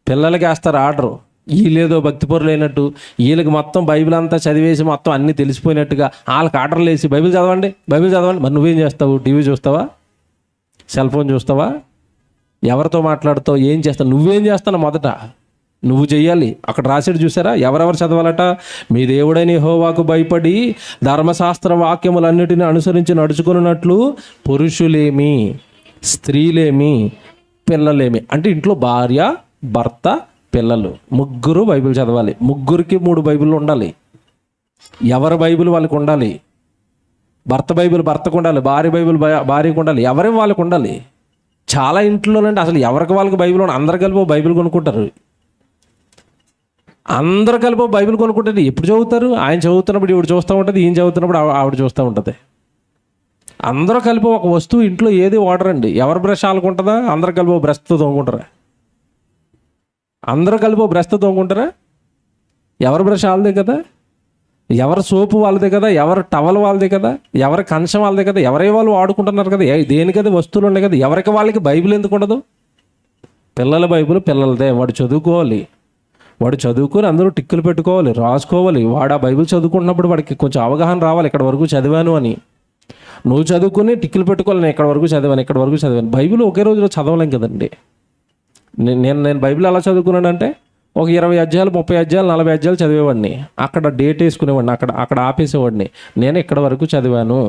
పిల్లలకి వేస్తారు ఆర్డరు. వీళ్ళేదో భక్తిపరులు అయినట్టు, వీళ్ళకి మొత్తం బైబిల్ అంతా చదివేసి మొత్తం అన్నీ తెలిసిపోయినట్టుగా వాళ్ళకి ఆర్డర్లు వేసి బైబిల్ చదవండి. మరి నువ్వేం చేస్తావు? టీవీ చూస్తావా? సెల్ ఫోన్ చూస్తావా? ఎవరితో మాట్లాడుతావు? ఏం చేస్తావు? నువ్వేం చేస్తావు? మొదట నువ్వు చెయ్యాలి. అక్కడ రాసేది చూసారా? ఎవరెవరు చదవాలట? మీ దేవుడైన యెహోవాకు భయపడి ధర్మశాస్త్ర వాక్యములన్నిటిని అనుసరించి నడుచుకున్నట్లు పురుషులేమి, స్త్రీలేమి, పిల్లలేమి. అంటే ఇంట్లో భార్య, భర్త, పిల్లలు ముగ్గురు బైబిల్ చదవాలి. ముగ్గురికి 3 బైబిల్ ఉండాలి. ఎవరి బైబిల్ వాళ్ళకి ఉండాలి. భర్త బైబిల్ భర్తకు ఉండాలి, భార్య బైబిల్ భార్యకు ఉండాలి, ఎవరి వాళ్ళకు ఉండాలి. చాలా ఇంట్లోనంటే అసలు ఎవరికి వాళ్ళకి బైబిల్ అందరు కలిపి బైబిల్ కొనుక్కుంటారు. అందరు కలిపి బైబిల్ కొనుక్కుంటారు. ఎప్పుడు చదువుతారు? ఆయన చదువుతున్నప్పుడు ఈవిడ చూస్తూ ఉంటుంది, ఈయన చదువుతున్నప్పుడు ఆవిడ చూస్తూ ఉంటుంది. అందరూ కలిపి ఒక వస్తువు ఇంట్లో ఏది వాడరండి. ఎవరి బ్రష్ ఆలుకుంటుందా? అందరు కలిపి బ్రష్తో తోముకుంటారా? అందరూ కలిపి బ్రష్తో తోముకుంటారా? ఎవరి బ్రష్ వాళ్ళదే కదా, ఎవరి సోపు వాళ్ళదే కదా, ఎవరి టవల్ వాళ్ళదే కదా, ఎవరి కంచం వాళ్ళదే కదా, ఎవరి వాళ్ళు వాడుకుంటున్నారు కదా, దేనికది వస్తువులు ఉన్నాయి కదా. ఎవరికి వాళ్ళకి బైబిల్ ఎందుకు ఉండదు? పిల్లల బైబిల్ పిల్లలదే. వాడు చదువుకోవాలి, వాడు చదువుకొని అందరూ టిక్కులు పెట్టుకోవాలి, రాసుకోవాలి. వాడు ఆ బైబిల్ చదువుకుంటున్నప్పుడు వాడికి కొంచెం అవగాహన రావాలి, ఇక్కడ వరకు చదివాను అని. నువ్వు చదువుకుని టిక్కులు పెట్టుకోవాలి, నేను ఇక్కడ వరకు చదివాను. బైబిల్ ఒకే రోజులో చదవలేం కదండి. నేను బైబిల్ ఎలా చదువుకున్నానంటే ఒక 20 అధ్యాయాలు, 30 అధ్యాయాలు, 40 అధ్యాయాలు చదివేవాడిని. అక్కడ డేట్ వేసుకునేవాడిని, అక్కడ ఆపేసేవాడిని. నేను ఇక్కడ వరకు చదివాను.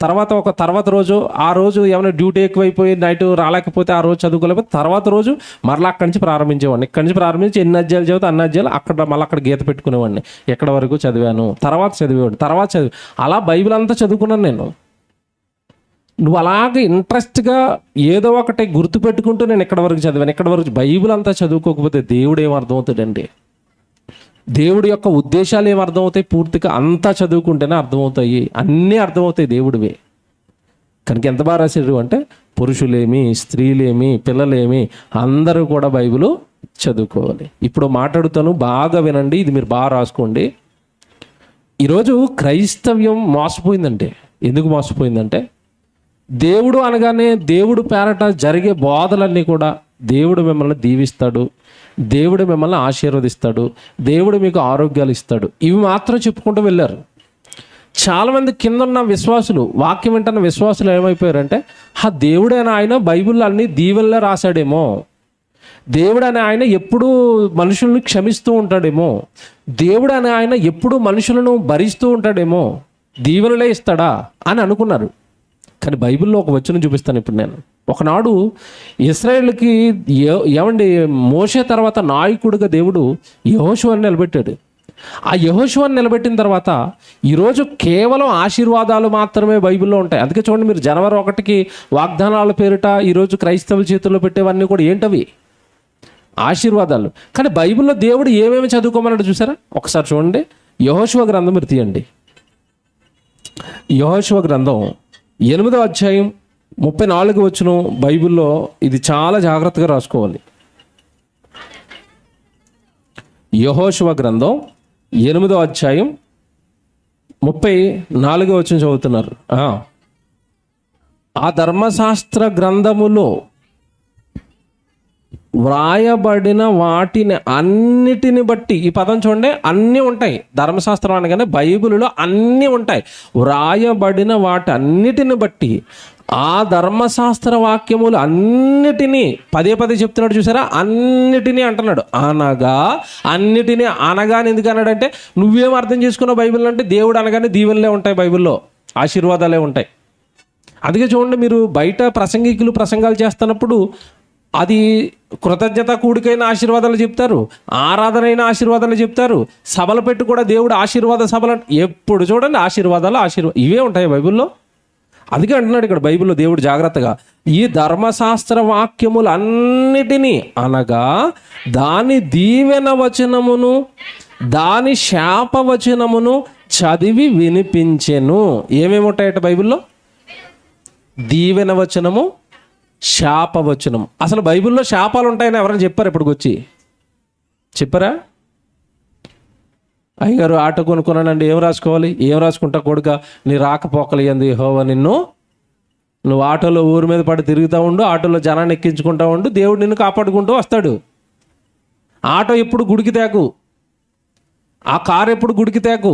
తర్వాత రోజు ఆ రోజు ఏమైనా డ్యూటీ ఎక్కువైపోయి నైట్ రాలేకపోతే ఆ రోజు చదువుకోలేకపోతే తర్వాత రోజు మరలా అక్కడి నుంచి ప్రారంభించేవాడిని. ఇక్కడి నుంచి ప్రారంభించి ఎన్ని అధ్యాయులు చదివితే అన్ని అధ్యాయులు అక్కడ గీత పెట్టుకునేవాడిని. ఎక్కడ వరకు చదివాను, తర్వాత చదివి అలా బైబిల్ అంతా చదువుకున్నాను నేను. నువ్వు అలాగే ఇంట్రెస్ట్గా ఏదో ఒకటి గుర్తుపెట్టుకుంటూ నేను ఎక్కడ వరకు చదివాను, ఎక్కడ వరకు. బైబిల్ అంతా చదువుకోకపోతే దేవుడు ఏం అర్థమవుతాడండి? దేవుడి యొక్క ఉద్దేశాలు ఏం అర్థమవుతాయి? పూర్తిగా అంతా చదువుకుంటేనే అర్థమవుతాయి, అన్నీ అర్థమవుతాయి దేవుడివే. కనుక ఎంత బాగా రాశాడు అంటే, పురుషులేమి, స్త్రీలేమి, పిల్లలేమి అందరూ కూడా బైబిల్ చదువుకోవాలి. ఇప్పుడు మాట్లాడుతాను, బాగా వినండి, ఇది మీరు బాగా రాసుకోండి. ఈరోజు క్రైస్తవ్యం మోసపోయిందంటే, ఎందుకు మోసపోయిందంటే, దేవుడు అనగానే దేవుడు పేరట జరిగే బోధలన్నీ కూడా దేవుడు మిమ్మల్ని దీవిస్తాడు, దేవుడు మిమ్మల్ని ఆశీర్వదిస్తాడు, దేవుడు మీకు ఆరోగ్యాలు ఇస్తాడు, ఇవి మాత్రం చెప్పుకుంటూ వెళ్ళారు. చాలామంది కింద ఉన్న విశ్వాసులు, వాక్యం వింటున్న విశ్వాసులు ఏమైపోయారంటే, దేవుడైన ఆయన బైబిల్లో అన్ని దీవెనలే రాశాడేమో, దేవుడు అనే ఆయన ఎప్పుడూ మనుషులను క్షమిస్తూ ఉంటాడేమో, దేవుడు అనే ఆయన ఎప్పుడూ మనుషులను భరిస్తూ ఉంటాడేమో, దీవెనలే ఇస్తాడా అని అనుకున్నారు. కానీ బైబిల్లో ఒక వచనం చూపిస్తాను ఇప్పుడు నేను. ఒకనాడు ఇశ్రాయేలుకి ఏమండి మోషే తర్వాత నాయకుడిగా దేవుడు యెహోషువని నిలబెట్టాడు. ఆ యెహోషువని నిలబెట్టిన తర్వాత ఈరోజు కేవలం ఆశీర్వాదాలు మాత్రమే బైబిల్లో ఉంటాయి. అందుకే చూడండి, మీరు జనవరి 1కి వాగ్దానాల పేరిట ఈరోజు క్రైస్తవుల చేతుల్లో పెట్టేవన్నీ కూడా ఏంటవి? ఆశీర్వాదాలు. కానీ బైబిల్లో దేవుడు ఏమేమి చదువుకోమన్నాడు చూసారా? ఒకసారి చూడండి, యెహోషువ గ్రంథం మీరు తీయండి. యెహోషువ గ్రంథం 8వ అధ్యాయం 34 వచనం. బైబిల్లో ఇది చాలా జాగ్రత్తగా రాసుకోవాలి. యెహోషువ గ్రంథం 8వ అధ్యాయం 34 వచనం చదువుతున్నారు. ఆ ధర్మశాస్త్ర గ్రంథములో వ్రాయబడిన వాటిని అన్నిటిని బట్టి, ఈ పదం చూడండి, అన్నీ ఉంటాయి. ధర్మశాస్త్రం అనగానే బైబిల్లో అన్నీ ఉంటాయి. వ్రాయబడిన వాటి అన్నిటిని బట్టి, ఆ ధర్మశాస్త్ర వాక్యములు అన్నిటినీ పదే చెప్తున్నాడు చూసారా? అన్నిటినీ అంటున్నాడు. అన్నిటినీ అనగానే ఎందుకు అన్నాడంటే, నువ్వేం అర్థం చేసుకున్నావు బైబిల్ అంటే, దేవుడు అనగానే దీవెనలే ఉంటాయి, బైబిల్లో ఆశీర్వాదాలే ఉంటాయి. అందుకే చూడండి, మీరు బయట ప్రసంగికులు ప్రసంగాలు చేస్తున్నప్పుడు అది కృతజ్ఞత కూడికైన ఆశీర్వాదాలు చెప్తారు, ఆరాధనైన ఆశీర్వాదాలు చెప్తారు, సభలు పెట్టి కూడా దేవుడు ఆశీర్వాద సభలు, ఎప్పుడు చూడండి ఆశీర్వాదాలు ఇవే ఉంటాయి బైబిల్లో. అందుకే అంటున్నాడు ఇక్కడ బైబిల్లో దేవుడు జాగ్రత్తగా, ఈ ధర్మశాస్త్ర వాక్యములు అన్నిటినీ అనగా దాని దీవెన వచనమును దాని శాప వచనమును చదివి వినిపించెను. ఏమేమి ఉంటాయట బైబిల్లో? దీవెన వచనము, శాపవచనం. అసలు బైబిల్లో శాపాలు ఉంటాయని ఎవరైనా చెప్పారు? ఇప్పటికొచ్చి చెప్పారా? అయ్యగారు ఆటో కొనుక్కున్నానండి, ఏం రాసుకోవాలి? ఏం రాసుకుంటా కొడుక, నీ రాకపోకలియంది యెహోవా నిన్ను, నువ్వు ఆటోలో ఊరి మీద పడి తిరుగుతూ ఉండు, ఆటోలో జనాన్ని ఎక్కించుకుంటూ ఉండు, దేవుడు నిన్ను కాపాడుకుంటూ వస్తాడు. ఆటో ఎప్పుడు గుడికి తేకు, ఆ కారు ఎప్పుడు గుడికి తేకు,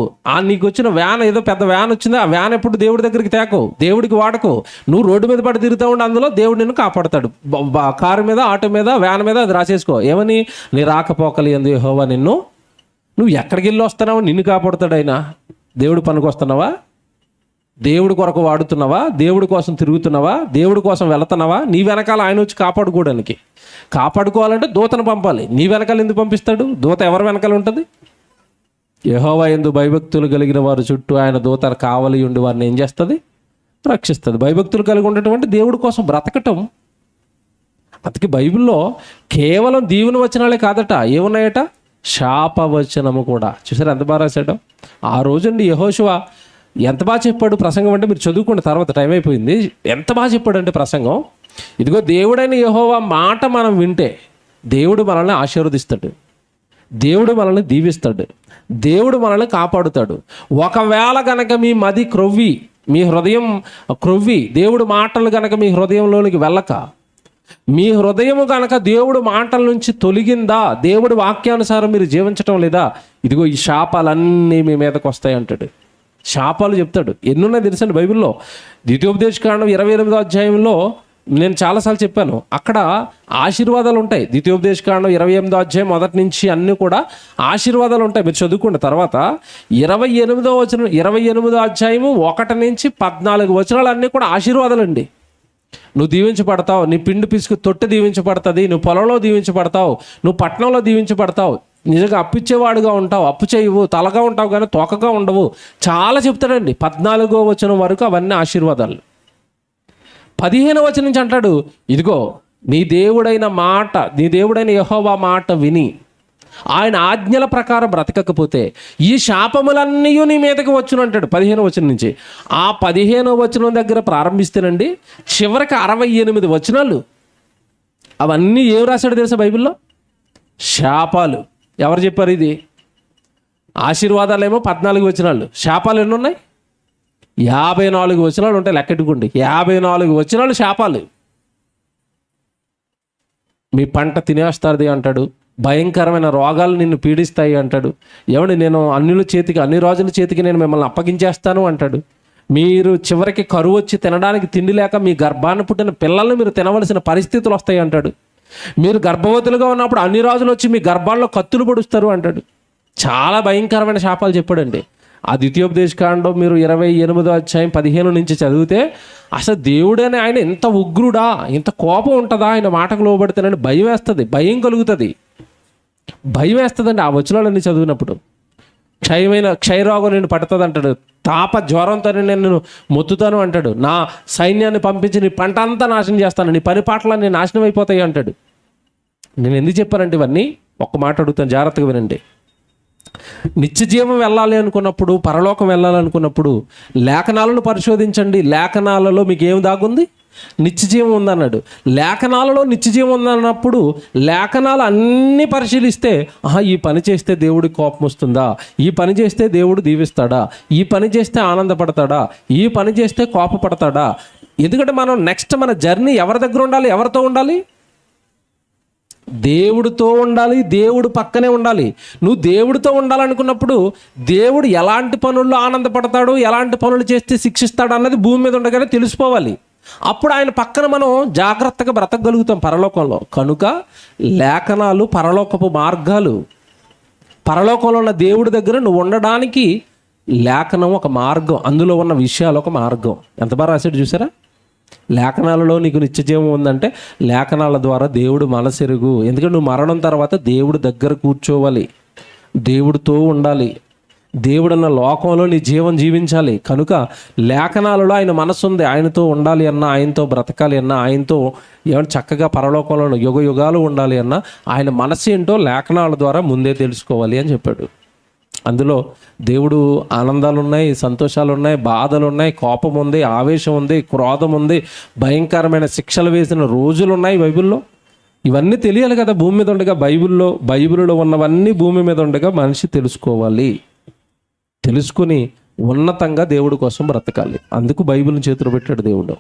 నీకు వచ్చిన వ్యాన్ ఏదో పెద్ద వ్యాన్ వచ్చింది, ఆ వ్యాన్ ఎప్పుడు దేవుడి దగ్గరికి తేకు, దేవుడికి వాడకు. నువ్వు రోడ్డు మీద పడి తిరుగుతూ ఉండి, అందులో దేవుడు నిన్ను కాపాడుతాడు. కారు మీద, ఆటో మీద, వ్యాన్ మీద అది రాసేసుకో. ఏమని? నీ రాకపోకలియందు యెహోవా నిన్ను, నువ్వు ఎక్కడికి వెళ్ళి వస్తున్నావు, నిన్ను కాపాడుతాడు ఆయన. దేవుడి పనికి వస్తున్నావా? దేవుడి కొరకు వాడుతున్నావా? దేవుడి కోసం తిరుగుతున్నావా? దేవుడి కోసం వెళుతున్నావా? నీ వెనకాల ఆయన వచ్చి కాపాడుకోవడానికి. కాపాడుకోవాలంటే దూతను పంపాలి. నీ వెనకాల ఎందుకు పంపిస్తాడు? దూత ఎవరి వెనకాల ఉంటుంది? యెహోవా యందు భయభక్తులు కలిగిన వారు చుట్టూ ఆయన దూత కావలి ఉండి వారిని ఏం చేస్తుంది? రక్షిస్తుంది. భయభక్తులు కలిగి ఉండేటువంటి దేవుడి కోసం బ్రతకటం. అందుకే బైబిల్లో కేవలం దీవెన వచనాలే కాదట, ఏమున్నాయట? శాపవచనము కూడా. చూసారు ఎంత బాగా రాశాడు? ఆ రోజండి యెహోషువ ఎంత బాగా చెప్పాడు ప్రసంగం అంటే, మీరు చదువుకోండి, తర్వాత టైం అయిపోయింది. ఎంత బాగా చెప్పాడు అంటే ప్రసంగం, ఇదిగో దేవుడైన యెహోవా మాట మనం వింటే దేవుడు మనల్ని ఆశీర్వదిస్తాడు, దేవుడు మనల్ని దీవిస్తాడు, దేవుడు మనల్ని కాపాడుతాడు. ఒకవేళ గనక మీ మది క్రొవ్వి, మీ హృదయం క్రొవ్వి, దేవుడు మాటలు గనక మీ హృదయంలోనికి వెళ్ళక, మీ హృదయము కనుక దేవుడు మాటల నుంచి తొలగిందా, దేవుడి వాక్యానుసారం మీరు జీవించటం లేదా, ఇదిగో ఈ శాపాలన్నీ మీ మీదకి వస్తాయి అంటాడు. శాపాలు చెప్తాడు. ఎన్నున్నాయి తెలుసండి బైబిల్లో? ద్వితీయోపదేశకాండం 28వ అధ్యాయంలో నేను చాలాసార్లు చెప్పాను, అక్కడ ఆశీర్వాదాలు ఉంటాయి. ద్వితీయోపదేశకాండం 28వ అధ్యాయం మొదటి నుంచి అన్నీ కూడా ఆశీర్వాదాలు ఉంటాయి. మీరు చదువుకోండి. తర్వాత 28వ అధ్యాయము 1 నుంచి 14 వచనాలు అన్నీ కూడా ఆశీర్వాదాలు అండి. నువ్వు దీవించబడతావు, నీ పిండి పిసుకు తొట్టె దీవించబడుతుంది, నువ్వు పొలంలో దీవించబడతావు, నువ్వు పట్టణంలో దీవించబడతావు, నిజంగా అప్పిచ్చేవాడుగా ఉంటావు, అప్పు చేయవు, తలగా ఉంటావు కానీ తోకగా ఉండవు, చాలా చెప్తాడండి. 14వ వచనం వరకు అవన్నీ ఆశీర్వాదాలు. 15వ వచనం నుంచి అంటాడు, ఇదిగో నీ దేవుడైన యెహోవా మాట విని ఆయన ఆజ్ఞల ప్రకారం బ్రతకకపోతే ఈ శాపములన్నీ నీ మీదకి వచ్చును అంటాడు 15వ వచనం నుంచి. ఆ 15వ వచనం దగ్గర ప్రారంభిస్తేనండి చివరికి 68 వచనాలు అవన్నీ ఏం రాశాడు తెలుసా బైబిల్లో? శాపాలు. ఎవరు చెప్పారు ఇది? ఆశీర్వాదాలేమో 14 వచనాలు, శాపాలు ఎన్ని ఉన్నాయి? 54 వచనాలు ఉంటాయి. లెక్కెట్టుకోండి, 54 వచనాలు శాపాలు. మీ పంట తినేస్తుంది అంటాడు, భయంకరమైన రోగాలు నిన్ను పీడిస్తాయి అంటాడు. ఏమండి, నేను అన్ని రాజుల చేతికి నేను మిమ్మల్ని అప్పగించేస్తాను అంటాడు. మీరు చివరికి కరువు వచ్చి తినడానికి తిండి లేక మీ గర్భాన్ని పుట్టిన పిల్లల్ని మీరు తినవలసిన పరిస్థితులు వస్తాయి అంటాడు. మీరు గర్భవతులుగా ఉన్నప్పుడు అన్ని రాజులు వచ్చి మీ గర్భాల్లో కత్తులు పొడుస్తారు అంటాడు. చాలా భయంకరమైన శాపాలు చెప్పాడండి. ఆ ద్వితీయోపదేశకాండం మీరు 28వ అధ్యాయం 15 నుంచి చదివితే అసలు దేవుడని ఆయన ఇంత ఉగ్రుడా, ఇంత కోపం ఉంటుందా ఆయన మాటకు లోబడితేనని భయం వేస్తుంది, భయం కలుగుతుంది, భయం వేస్తుందండి ఆ వచనాలన్నీ చదివినప్పుడు. క్షయరోగం నేను పడుతుంది అంటాడు, తాప జ్వరంతో నేను మొత్తుతాను అంటాడు, నా సైన్యాన్ని పంపించి నీ పంట అంతా నాశనం చేస్తాను, నీ పని పాటలన్నీ నాశనం అయిపోతాయి అంటాడు. నేను ఎందుకు చెప్పానంటే ఇవన్నీ ఒక్క మాట అడుగుతాను, జాగ్రత్తగా వినండి. నిత్య జీవం వెళ్ళాలి అనుకున్నప్పుడు, పరలోకం వెళ్ళాలనుకున్నప్పుడు లేఖనాలను పరిశోధించండి. లేఖనాలలో మీకు ఏం దాగుంది? నిత్య జీవం ఉందన్నాడు. లేఖనాలలో నిత్య జీవం ఉందన్నప్పుడు లేఖనాలు అన్నీ పరిశీలిస్తే ఈ పని చేస్తే దేవుడికి కోపం వస్తుందా, ఈ పని చేస్తే దేవుడు దీవిస్తాడా, ఈ పని చేస్తే ఆనందపడతాడా, ఈ పని చేస్తే కోపపడతాడా. ఎందుకంటే మనం నెక్స్ట్ మన జర్నీ ఎవరి దగ్గర ఉండాలి? ఎవరితో ఉండాలి? దేవుడితో ఉండాలి, దేవుడు పక్కనే ఉండాలి. నువ్వు దేవుడితో ఉండాలనుకున్నప్పుడు దేవుడు ఎలాంటి పనుల్లో ఆనందపడతాడు, ఎలాంటి పనులు చేస్తే శిక్షిస్తాడు అన్నది భూమి మీద ఉండగానే తెలిసిపోవాలి. అప్పుడు ఆయన పక్కన మనం జాగ్రత్తగా బ్రతకగలుగుతాం పరలోకంలో. కనుక లేఖనాలు పరలోకపు మార్గాలు. పరలోకంలో ఉన్న దేవుడి దగ్గర నువ్వు ఉండడానికి లేఖనం ఒక మార్గం, అందులో ఉన్న విషయాలు ఒక మార్గం. ఎంత బాగా రాశాడు చూసారా? లేఖనాలలో నీకు నిత్యజీవం ఉందంటే లేఖనాల ద్వారా దేవుడు మనసెరుగు. ఎందుకంటే నువ్వు మరణం తర్వాత దేవుడు దగ్గర కూర్చోవాలి, దేవుడితో ఉండాలి, దేవుడన్న లోకంలో నీ జీవం జీవించాలి. కనుక లేఖనాలలో ఆయన మనసు ఉంది, ఆయనతో ఉండాలి అన్నా, ఆయనతో బ్రతకాలి అన్నా, ఆయనతో ఏమైనా చక్కగా పరలోకంలో యుగ యుగాలు ఉండాలి అన్నా ఆయన మనసు ఏంటో లేఖనాల ద్వారా ముందే తెలుసుకోవాలి అని చెప్పాడు. అందులో దేవుడు ఆనందాలు ఉన్నాయి, సంతోషాలు ఉన్నాయి, బాధలు ఉన్నాయి, కోపం ఉంది, ఆవేశం ఉంది, క్రోధం ఉంది, భయంకరమైన శిక్షలు వేసిన రోజులు ఉన్నాయి బైబిల్లో. ఇవన్నీ తెలియాలి కదా భూమి మీద ఉండగా. బైబిల్లో ఉన్నవన్నీ భూమి మీద ఉండగా మనిషి తెలుసుకోవాలి. తెలుసుకుని ఉన్నతంగా దేవుడి కోసం బ్రతకాలి. అందుకు బైబిల్ని చేతిలో పెట్టాడు దేవుడు.